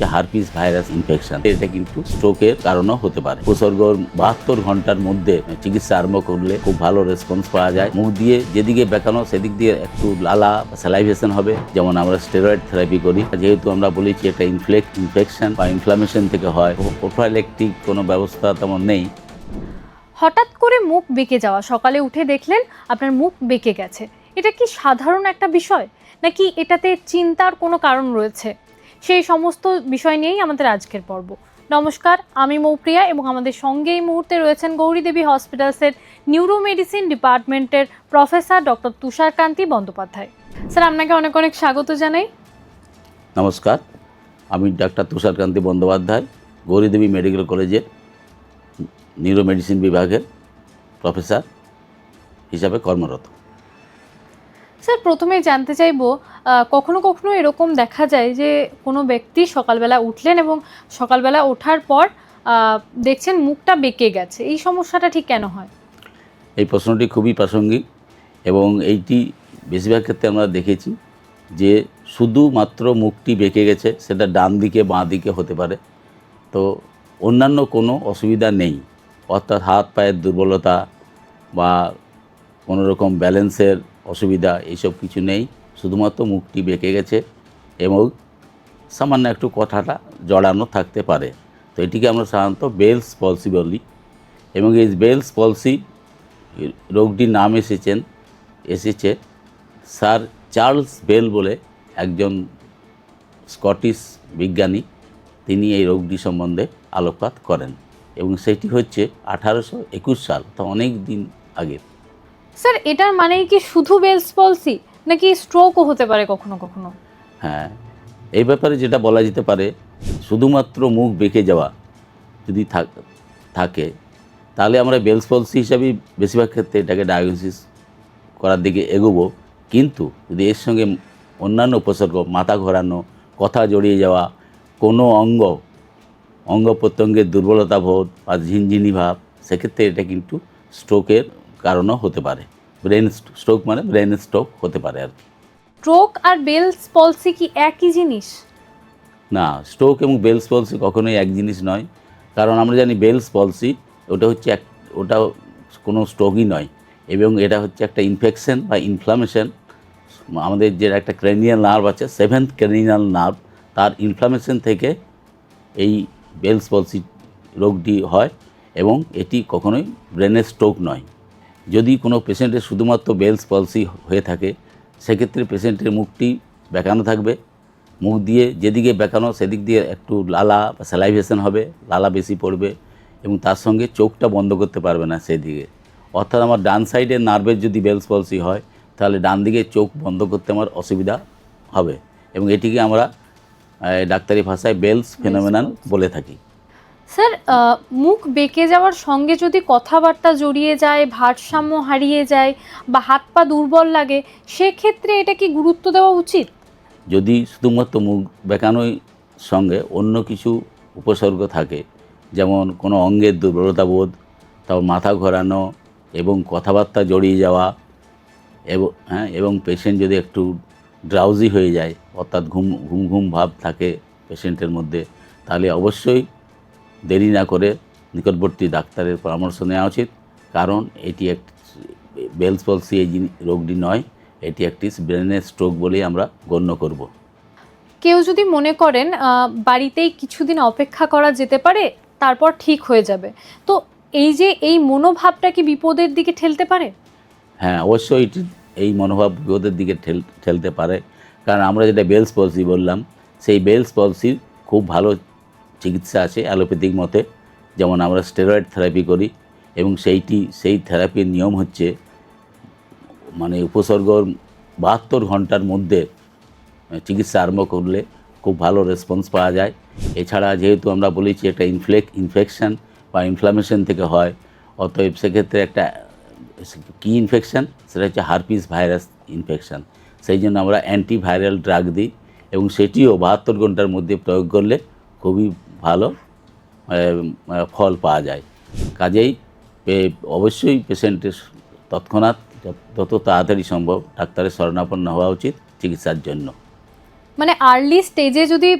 Herpes virus infection এটা কিন্তু স্ট্রোকের কারণও হতে পারে। উপসর্গ 72 ঘন্টার মধ্যে চিকিৎসা আরম্ভ করলে খুব ভালো রেসপন্স পাওয়া যায়। মুখ দিয়ে যেদিকে বেঁকানো সেদিক দিয়ে একটু লালা স্যালাইভেশন হবে, যেমন আমরা স্টেরয়েড থেরাপি করি। যেহেতু আমরা বলেছি এটা ইনফেকশন বা ইনফ্লামেশন থেকে হয়, প্রোফাইলেকটিক কোনো ব্যবস্থা তেমন নেই। হঠাৎ করে মুখ বেঁকে যাওয়া, সকালে উঠে দেখলেন আপনার মুখ বেঁকে গেছে, এটা কি সাধারণ একটা বিষয় নাকি এটাতে চিন্তার কোনো কারণ রয়েছে? সেই সমস্ত বিষয় নিয়েই আমাদের আজকের পর্ব। নমস্কার, আমি মৌপ্রিয়া এবং আমাদের সঙ্গে এই মুহূর্তে রয়েছেন গৌরীদেবী হসপিটালসের নিউরোমেডিসিন ডিপার্টমেন্টের professor doctor Tusharkanti Bandyopadhyay. Sir, আপনাকে অনেক অনেক স্বাগত জানাই। নমস্কার, আমি ডাক্তার তুষারকান্তি বন্দ্যোপাধ্যায়, গৌরীদেবী মেডিকেল কলেজের নিউরোমেডিসিন বিভাগের প্রফেসর হিসাবে কর্মরত। স্যার, প্রথমেই জানতে চাইবো, কখনো কখনো এরকম দেখা যায় যে কোনো ব্যক্তি সকালবেলা উঠলেন এবং সকালবেলা ওঠার পর দেখছেন মুখটা বেঁকে গেছে, এই সমস্যাটা ঠিক কেন হয়? এই প্রশ্নটি খুবই প্রাসঙ্গিক এবং এইটি বেশিরভাগ ক্ষেত্রে আমরা দেখেছি যে শুধুমাত্র মুখটি বেঁকে গেছে, সেটা ডান দিকে বাঁ দিকে হতে পারে। তো অন্যান্য কোনো অসুবিধা নেই, অর্থাৎ হাত পায়ের দুর্বলতা বা কোনো রকম ব্যালেন্সের অসুবিধা এইসব কিছু নেই। শুধুমাত্র মুখটি বেঁকে গেছে এবং সামান্য একটু কথাটা জড়ানো থাকতে পারে। তো এটিকে আমরা সাধারণত বেলস পলসি বলি এবং এই বেলস পলসি রোগটির নাম এসেছে স্যার চার্লস বেল বলে একজন স্কটিশ বিজ্ঞানী। তিনি এই রোগটি সম্বন্ধে আলোকপাত করেন এবং সেটি হচ্ছে 1821 সাল, তো অনেক দিন আগে। স্যার, এটার মানে কি শুধু বেলস পলসি নাকি স্ট্রোকও হতে পারে কখনো কখনো? হ্যাঁ, এই ব্যাপারে যেটা বলা যেতে পারে, শুধুমাত্র মুখ বেঁকে যাওয়া যদি থাকে তাহলে আমরা বেলস পলসি হিসাবেই বেশিরভাগ ক্ষেত্রে এটাকে ডায়াগনোসিস করার দিকে এগোবো। কিন্তু যদি এর সঙ্গে অন্যান্য উপসর্গ, মাথা ঘোরানো, কথা জড়িয়ে যাওয়া, কোনো অঙ্গ প্রত্যঙ্গের দুর্বলতা বোধ বা ঝিনঝিনি ভাব, সেক্ষেত্রে এটা কিন্তু স্ট্রোকের কারণও হতে পারে। ব্রেন স্ট্রোক মানে ব্রেন স্ট্রোক হতে পারে আর কি। স্ট্রোক আর বেলস পলসি কি একই জিনিস? না, স্ট্রোক এবং বেলস পলসি কখনোই এক জিনিস নয়। কারণ আমরা জানি বেলস পলসি ওটা কোনো স্ট্রোকই নয় এবং এটা হচ্ছে একটা ইনফেকশন বা ইনফ্লামেশন। আমাদের যে একটা ক্রেনিয়াল নার্ভ আছে, 7th ক্রেনিয়াল নার্ভ, তার ইনফ্লামেশন থেকে এই বেলস পলসি রোগটি হয় এবং এটি কখনোই ব্রেনের স্ট্রোক নয়। যদি কোনো পেশেন্টের শুধুমাত্র বেলস পলসি হয়ে থাকে, সেক্ষেত্রে পেশেন্টের মুখটি বেঁকানো থাকবে, মুখ দিয়ে যেদিকে বেঁকানো সেদিক দিয়ে একটু লালা বা স্যালাইভেশন হবে, লালা বেশি পড়বে এবং তার সঙ্গে চোখটা বন্ধ করতে পারবে না সেদিকে। অর্থাৎ আমার ডান সাইডের নার্ভের যদি বেলস পলসি হয়, তাহলে ডান দিকে চোখ বন্ধ করতে আমার অসুবিধা হবে এবং এটিকে আমরা ডাক্তারি ভাষায় বেলস ফেনোমেনন বলে থাকি। স্যার, মুখ বেঁকে যাওয়ার সঙ্গে যদি কথাবার্তা জড়িয়ে যায়, ভারসাম্য হারিয়ে যায় বা হাত পা দুর্বল লাগে, সেক্ষেত্রে এটা কি গুরুত্ব দেওয়া উচিত? যদি শুধুমাত্র মুখ বেঁকানোর সঙ্গে অন্য কিছু উপসর্গ থাকে, যেমন কোনো অঙ্গের দুর্বলতা বোধ, তারপর মাথা ঘোরানো এবং কথাবার্তা জড়িয়ে যাওয়া এবং পেশেন্ট যদি একটু ড্রাউজি হয়ে যায়, অর্থাৎ ঘুম ঘুম ঘুম ভাব থাকে পেশেন্টের মধ্যে, তাহলে অবশ্যই দেরি না করে নিকটবর্তী ডাক্তারের পরামর্শ নেওয়া উচিত। কারণ এটি বেলস পলসি এই রোগটি নয়, এটি একটি ব্রেনের স্ট্রোক বলেই আমরা গণ্য করব। কেউ যদি মনে করেন বাড়িতেই কিছুদিন অপেক্ষা করা যেতে পারে, তারপর ঠিক হয়ে যাবে, তো এই মনোভাবটা কি বিপদের দিকে ঠেলতে পারে? হ্যাঁ, অবশ্যই এই মনোভাব বিপদের দিকে ঠেলতে পারে। কারণ আমরা যেটা বেলস পলসি বললাম, সেই বেলস পলসির খুব ভালো চিকিৎসা আছে অ্যালোপ্যাথিক মতে, যেমন আমরা স্টেরয়েড থেরাপি করি এবং সেই থেরাপির নিয়ম হচ্ছে মানে উপসর্গ 72 ঘন্টার মধ্যে চিকিৎসা আরম্ভ করলে খুব ভালো রেসপন্স পাওয়া যায়। এছাড়া যেহেতু আমরা বলেছি একটা ইনফেকশন বা ইনফ্লামেশন থেকে হয়, অতএব সেক্ষেত্রে একটা কি ইনফেকশন, সেটা হচ্ছে হারপিস ভাইরাস ইনফেকশন। সেই জন্য আমরা অ্যান্টিভাইরাল ড্রাগ দিই এবং সেটিও 72 ঘন্টার মধ্যে প্রয়োগ করলে খুবই ভালো ফল পাওয়া যায়। কাজেই অবশ্যই পেশেন্টের তৎক্ষণাৎ যত তাড়াতাড়ি সম্ভব ডাক্তারের শরণাপন্ন হওয়া উচিত চিকিৎসার জন্য। মানে আর্লি স্টেজে যদি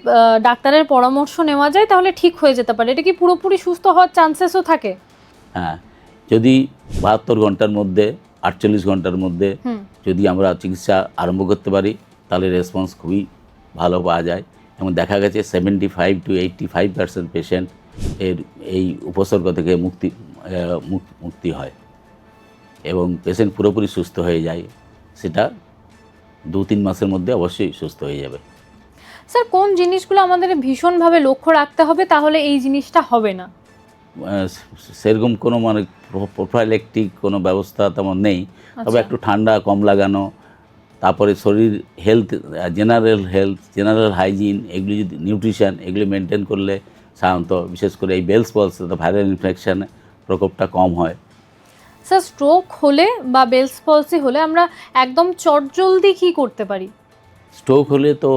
ডাক্তারের পরামর্শ নেওয়া যায় তাহলে ঠিক হয়ে যেতে পারে, এটা কি পুরোপুরি সুস্থ হওয়ার চান্সেসও থাকে? হ্যাঁ, যদি 72 ঘন্টার মধ্যে 48 ঘন্টার মধ্যে যদি আমরা চিকিৎসা আরম্ভ করতে পারি তাহলে রেসপন্স খুবই ভালো পাওয়া যায়। এবং দেখা গেছে 75 to 85% পেশেন্ট এই উপসর্গ থেকে মুক্তি হয় এবং পেশেন্ট পুরোপুরি সুস্থ হয়ে যায়। সেটা 2-3 মাসের মধ্যে অবশ্যই সুস্থ হয়ে যাবে। স্যার, কোন জিনিসগুলো আমাদের ভীষণভাবে লক্ষ্য রাখতে হবে তাহলে এই জিনিসটা হবে না? সেরকম কোনো মানে প্রোফাইলেকটিক কোনো ব্যবস্থা তেমন নেই, তবে একটু ঠান্ডা কম লাগানো, তারপরে শরীর হেলথ, জেনারেল হাইজিন, এগুলি যদি নিউট্রিশন এগুলি মেনটেন করলে সাধারণত বিশেষ করে এই বেলস পলস ভাইরাল ইনফেকশন প্রকোপটা কম হয়। স্যার, স্ট্রোক হলে বা বেলস পলসি হলে আমরা একদম চটজলদি কী করতে পারি? স্ট্রোক হলে তো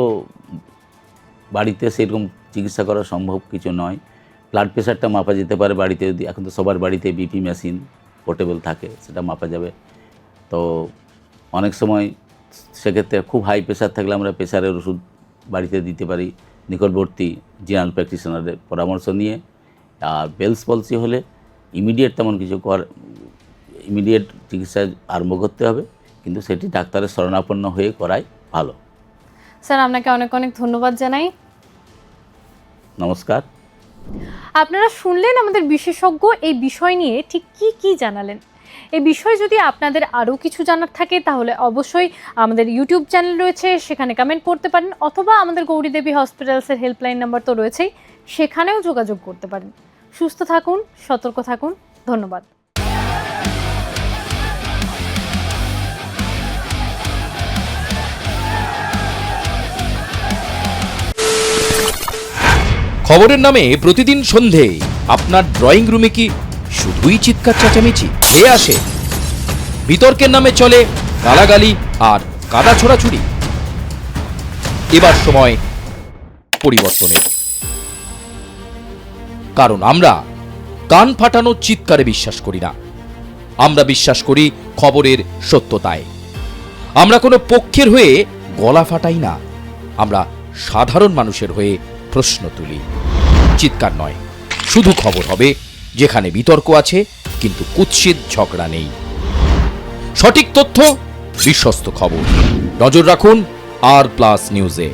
বাড়িতে সেরকম চিকিৎসা করা সম্ভব কিছু নয়। ব্লাড প্রেশারটা মাপা যেতে পারে বাড়িতে, যদি এখন তো সবার বাড়িতে বিপি মেশিন পোর্টেবল থাকে, সেটা মাপা যাবে। তো অনেক সময় সেক্ষেত্রে খুব হাই প্রেশার থাকলে আমরা প্রেশারের ওষুধ বাড়িতে দিতে পারি নিকটবর্তী জেনারেল প্র্যাকটিশনারের পরামর্শ নিয়ে। আর বেলস পলসি হলে ইমিডিয়েট তেমন কিছু ইমিডিয়েট চিকিৎসা আরম্ভ করতে হবে, কিন্তু সেটি ডাক্তারের শরণাপন্ন হয়ে করাই ভালো। স্যার, আপনাকে অনেক অনেক ধন্যবাদ জানাই। নমস্কার। আপনারা শুনলেন আমাদের বিশেষজ্ঞ এই বিষয় নিয়ে ঠিক কি জানালেন। এই বিষয়ে যদি আপনাদের আরও কিছু জানার থাকে তাহলে অবশ্যই আমাদের ইউটিউব চ্যানেল রয়েছে, সেখানে কমেন্ট করতে পারেন, অথবা আমাদের গৌরী দেবী হসপিটালসের হেল্পলাইন নাম্বার তো রয়েছেই, সেখানেও যোগাযোগ করতে পারেন। সুস্থ থাকুন, সতর্ক থাকুন। ধন্যবাদ। খবরের নামে প্রতিদিন সন্ধে আপনার ড্রয়িং রুমে কি শুধুই চিৎকার চেঁচামেচি হে আসে? বিতর্কের নামে চলে গালাগালি আর কাদা ছোড়াছুড়ি। এবার সময় পরিবর্তনের, কারণ আমরা কান ফাটানো চিৎকারে বিশ্বাস করি না। আমরা বিশ্বাস করি খবরের সত্যতায়। আমরা কোনো পক্ষের হয়ে গলা ফাটাই না, আমরা সাধারণ মানুষের হয়ে প্রশ্ন তুলি। চিৎকার নয়, শুধু খবর হবে যেখানে বিতর্ক আছে কিন্তু কুৎসিত ঝগড়া নেই। সঠিক তথ্য, বিশ্বস্ত খবর। নজর রাখুন আর প্লাস নিউজে।